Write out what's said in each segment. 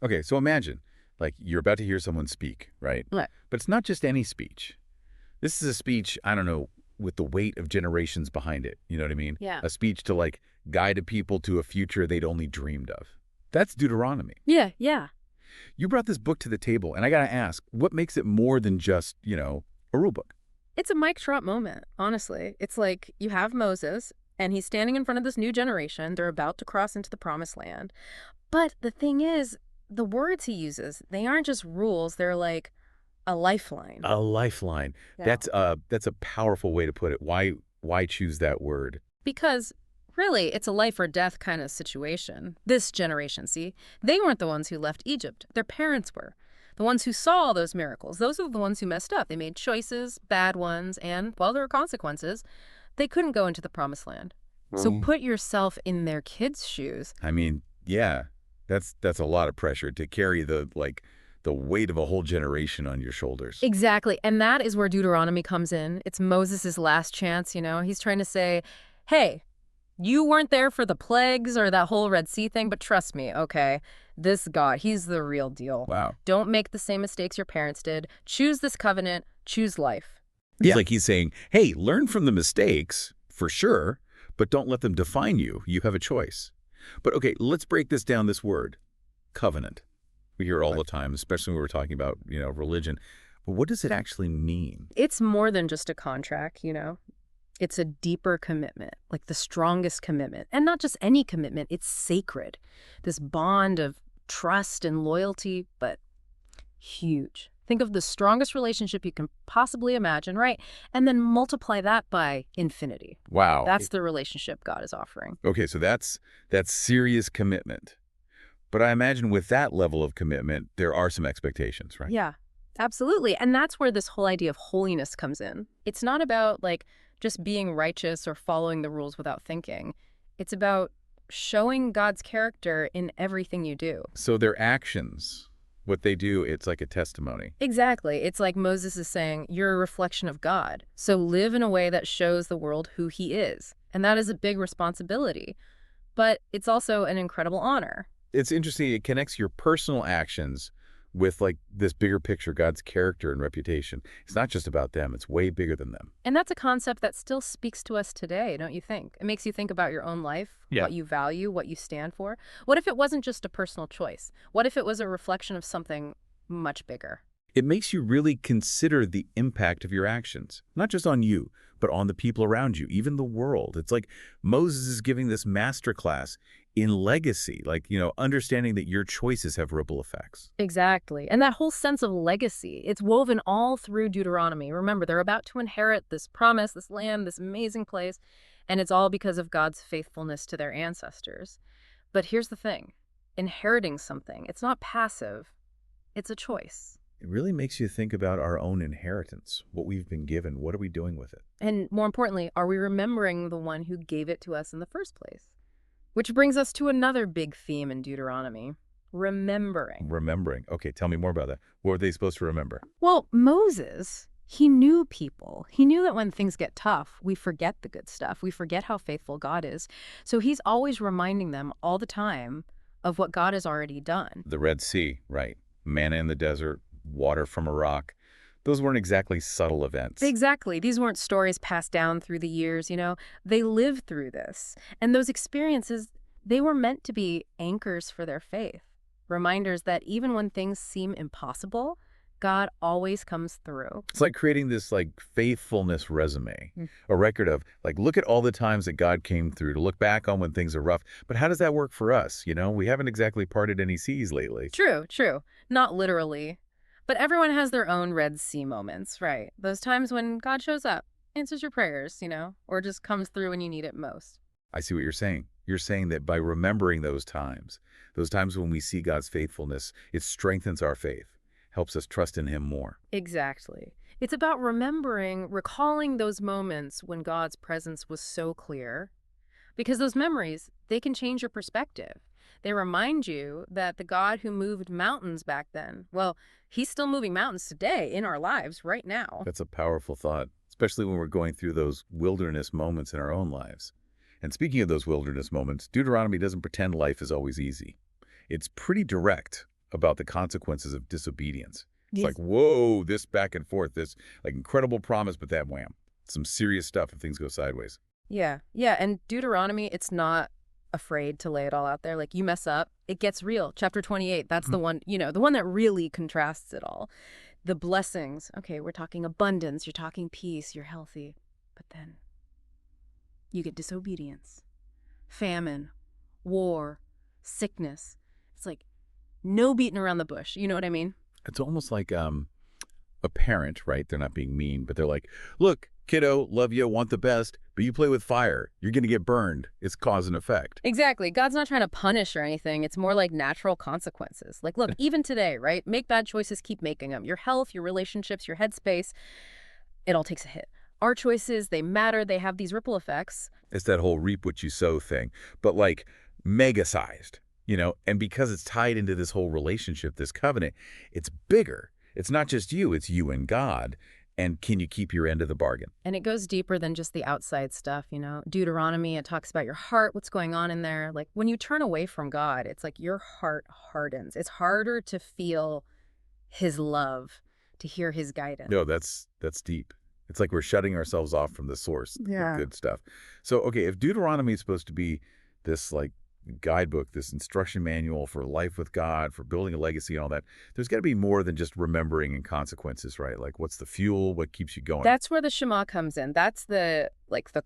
Okay, so imagine, like, you're about to hear someone speak, right? Right. But it's not just any speech. This is a speech, I don't know, with the weight of generations behind it. You know what I mean? Yeah. A speech to, like, guide a people to a future they'd only dreamed of. That's Deuteronomy. Yeah, yeah. You brought this book to the table, and I got to ask, what makes it more than just, a rule book? It's a mic drop moment, honestly. It's like you have Moses, and he's standing in front of this new generation. They're about to cross into the promised land. But the thing is, the words he uses, they aren't just rules. They're like a lifeline. A lifeline. Yeah. That's a powerful way to put it. Why choose that word? Because really, it's a life or death kind of situation. This generation, see, they weren't the ones who left Egypt. Their parents were. The ones who saw all those miracles. Those are the ones who messed up. They made choices, bad ones, and, well, there were consequences. They couldn't go into the promised land. So put yourself in their kids' shoes. I mean, yeah, that's a lot of pressure to carry the weight of a whole generation on your shoulders. Exactly. And that is where Deuteronomy comes in. It's Moses' last chance, you know. He's trying to say, hey, you weren't there for the plagues or that whole Red Sea thing, but trust me, okay? This God, he's the real deal. Wow. Don't make the same mistakes your parents did. Choose this covenant. Choose life. It's like he's saying, hey, learn from the mistakes, for sure, but don't let them define you. You have a choice. But okay, let's break this down, this word, covenant. We hear it all the time, especially when we're talking about, religion. But what does it actually mean? It's more than just a contract, you know? It's a deeper commitment, like the strongest commitment. And not just any commitment, it's sacred. This bond of trust and loyalty, but huge. Think of the strongest relationship you can possibly imagine, right? And then multiply that by infinity. Wow. That's the relationship God is offering. Okay, so that's serious commitment. But I imagine with that level of commitment, there are some expectations, right? Yeah, absolutely. And that's where this whole idea of holiness comes in. It's not about, like, just being righteous or following the rules without thinking. It's about showing God's character in everything you do. So their actions, what they do, it's like a testimony. Exactly. It's like Moses is saying, you're a reflection of God. So live in a way that shows the world who he is. And that is a big responsibility. But it's also an incredible honor. It's interesting. It connects your personal actions with, like, this bigger picture, God's character and reputation. It's not just about them. It's way bigger than them. And that's a concept that still speaks to us today, don't you think? It makes you think about your own life, what you value, what you stand for. What if it wasn't just a personal choice? What if it was a reflection of something much bigger? It makes you really consider the impact of your actions, not just on you, but on the people around you, even the world. It's like Moses is giving this masterclass in legacy, like, understanding that your choices have ripple effects. Exactly. And that whole sense of legacy, it's woven all through Deuteronomy. Remember, they're about to inherit this promise, this land, this amazing place, and it's all because of God's faithfulness to their ancestors. But here's the thing. Inheriting something, it's not passive. It's a choice. It really makes you think about our own inheritance, what we've been given. What are we doing with it? And more importantly, are we remembering the one who gave it to us in the first place? Which brings us to another big theme in Deuteronomy, remembering. Remembering. Okay, tell me more about that. What were they supposed to remember? Well, Moses, he knew people. He knew that when things get tough, we forget the good stuff. We forget how faithful God is. So he's always reminding them all the time of what God has already done. The Red Sea, right. Manna in the desert, water from a rock. Those weren't exactly subtle events. Exactly. These weren't stories passed down through the years, They lived through this. And those experiences, they were meant to be anchors for their faith. Reminders that even when things seem impossible, God always comes through. It's like creating this, like, faithfulness resume, a record of, like, look at all the times that God came through, to look back on when things are rough. But how does that work for us? We haven't exactly parted any seas lately. True. Not literally. But everyone has their own Red Sea moments, right? Those times when God shows up, answers your prayers, or just comes through when you need it most. I see what you're saying. You're saying that by remembering those times when we see God's faithfulness, it strengthens our faith, helps us trust in him more. Exactly. It's about recalling those moments when God's presence was so clear. Because those memories, they can change your perspective. They remind you that the God who moved mountains back then, well, he's still moving mountains today in our lives right now. That's a powerful thought, especially when we're going through those wilderness moments in our own lives. And speaking of those wilderness moments, Deuteronomy doesn't pretend life is always easy. It's pretty direct. about the consequences of disobedience. It's Yes. like, whoa, this back and forth, this like incredible promise, but that wham, some serious stuff if things go sideways. Yeah. Yeah. And Deuteronomy, it's not afraid to lay it all out there. Like, you mess up, it gets real. Chapter 28, that's the one, the one that really contrasts it all. The blessings. Okay, we're talking abundance, you're talking peace, you're healthy. But then you get disobedience, famine, war, sickness. It's like no beating around the bush. You know what I mean? It's almost like a parent, right? They're not being mean, but they're like, look, kiddo, love you, want the best, but you play with fire. You're going to get burned. It's cause and effect. Exactly. God's not trying to punish or anything. It's more like natural consequences. Like, look, even today, right? Make bad choices, keep making them. Your health, your relationships, your headspace, it all takes a hit. Our choices, they matter. They have these ripple effects. It's that whole reap what you sow thing, but like mega-sized, and because it's tied into this whole relationship, this covenant, it's bigger. It's not just you, it's you and God. And can you keep your end of the bargain? And it goes deeper than just the outside stuff, Deuteronomy, it talks about your heart, what's going on in there. Like, when you turn away from God, it's like your heart hardens. It's harder to feel his love, to hear his guidance. No, that's deep. It's like we're shutting ourselves off from the source, the good stuff. So, okay, if Deuteronomy is supposed to be this like guidebook, this instruction manual for life with God, for building a legacy and all that, there's got to be more than just remembering and consequences, right? Like, what's the fuel? What keeps you going? That's where the Shema comes in. That's the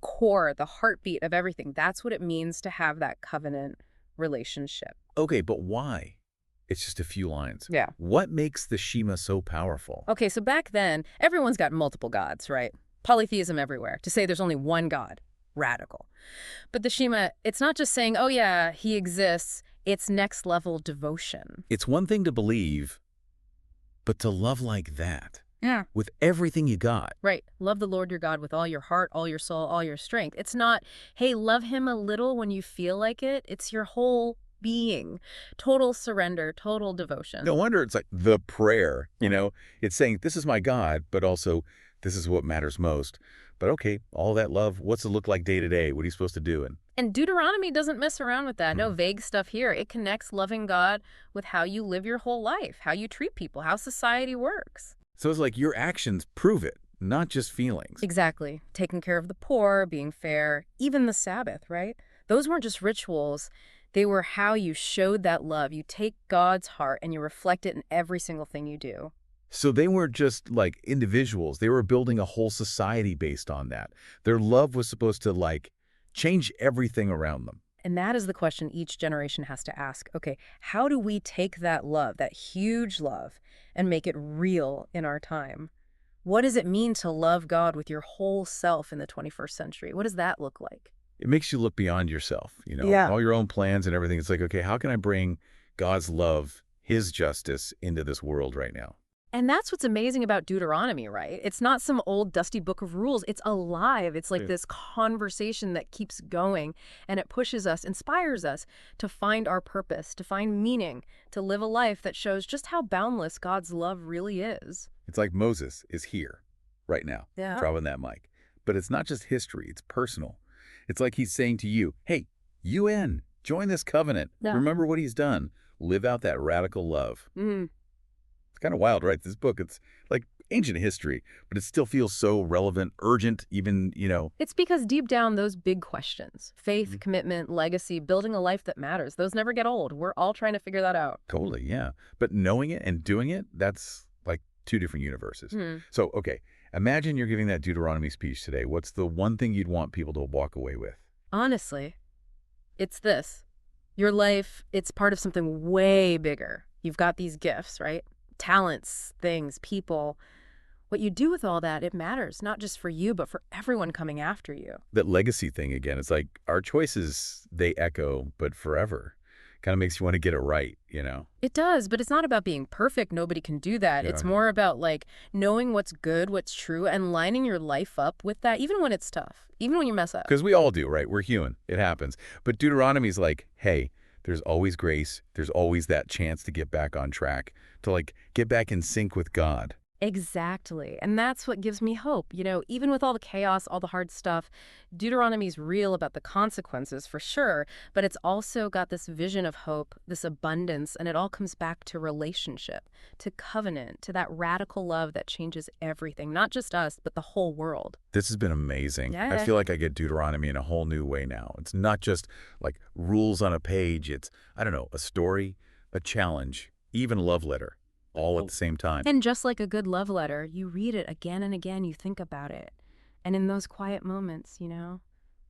core, the heartbeat of everything. That's what it means to have that covenant relationship. Okay, but why? It's just a few lines. Yeah. What makes the Shema so powerful? Okay, so back then, everyone's got multiple gods, right? Polytheism everywhere. To say there's only one God, radical. But the Shema, it's not just saying, oh yeah, he exists. It's next level devotion. It's one thing to believe, but to love like that. Yeah. With everything you got. Right. Love the Lord your God with all your heart, all your soul, all your strength. It's not, hey, love him a little when you feel like it. It's your whole being. Total surrender, total devotion. No wonder it's like the prayer, It's saying, this is my God, but also this is what matters most. But okay, all that love, what's it look like day to day? What are you supposed to do? And Deuteronomy doesn't mess around with that. No vague stuff here. It connects loving God with how you live your whole life, how you treat people, how society works. So it's like your actions prove it, not just feelings. Exactly. Taking care of the poor, being fair, even the Sabbath, right? Those weren't just rituals. They were how you showed that love. You take God's heart and you reflect it in every single thing you do. So they weren't just like individuals. They were building a whole society based on that. Their love was supposed to like change everything around them. And that is the question each generation has to ask. Okay, how do we take that love, that huge love, and make it real in our time? What does it mean to love God with your whole self in the 21st century? What does that look like? It makes you look beyond yourself, Yeah. all your own plans and everything. It's like, okay, how can I bring God's love, his justice into this world right now? And that's what's amazing about Deuteronomy, right? It's not some old dusty book of rules. It's alive. It's like this conversation that keeps going, and it pushes us, inspires us to find our purpose, to find meaning, to live a life that shows just how boundless God's love really is. It's like Moses is here right now, dropping that mic. But it's not just history, it's personal. It's like he's saying to you, hey, UN, join this covenant. Yeah. Remember what he's done. Live out that radical love. It's kind of wild, right? This book, it's like ancient history, but it still feels so relevant, urgent, even, It's because deep down, those big questions, faith, commitment, legacy, building a life that matters, those never get old. We're all trying to figure that out. Totally, yeah. But knowing it and doing it, that's like two different universes. So, okay, imagine you're giving that Deuteronomy speech today. What's the one thing you'd want people to walk away with? Honestly, it's this. Your life, it's part of something way bigger. You've got these gifts, right? Talents, things, people. What you do with all that, it matters, not just for you, but for everyone coming after you. That legacy thing again, it's like our choices, they echo, but forever. Kind of makes you want to get it right, It does, but it's not about being perfect. Nobody can do that. Yeah. It's more about like knowing what's good, what's true, and lining your life up with that, even when it's tough, even when you mess up. Because we all do, right? We're human. It happens. But Deuteronomy's like, hey, there's always grace. There's always that chance to get back on track, to like get back in sync with God. Exactly. And that's what gives me hope. Even with all the chaos, all the hard stuff, Deuteronomy's real about the consequences for sure, but it's also got this vision of hope, this abundance, and it all comes back to relationship, to covenant, to that radical love that changes everything, not just us, but the whole world. This has been amazing. I Yeah. feel like I get Deuteronomy in a whole new way now. It's not just like rules on a page. It's, I don't know, a story, a challenge, even a love letter, all at the same time. And just like a good love letter, you read it again and again, you think about it. And in those quiet moments,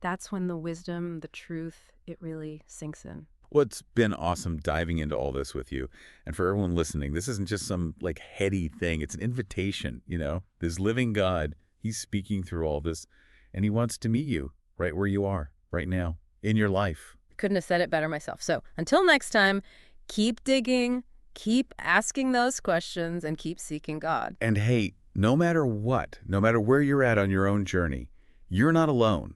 that's when the wisdom, the truth, it really sinks in. Well, it's been awesome diving into all this with you. And for everyone listening, this isn't just some like heady thing. It's an invitation. This living God, he's speaking through all this, and he wants to meet you right where you are right now in your life. Couldn't have said it better myself. So until next time, keep digging, keep asking those questions, and keep seeking God. And hey, no matter what, no matter where you're at on your own journey, you're not alone.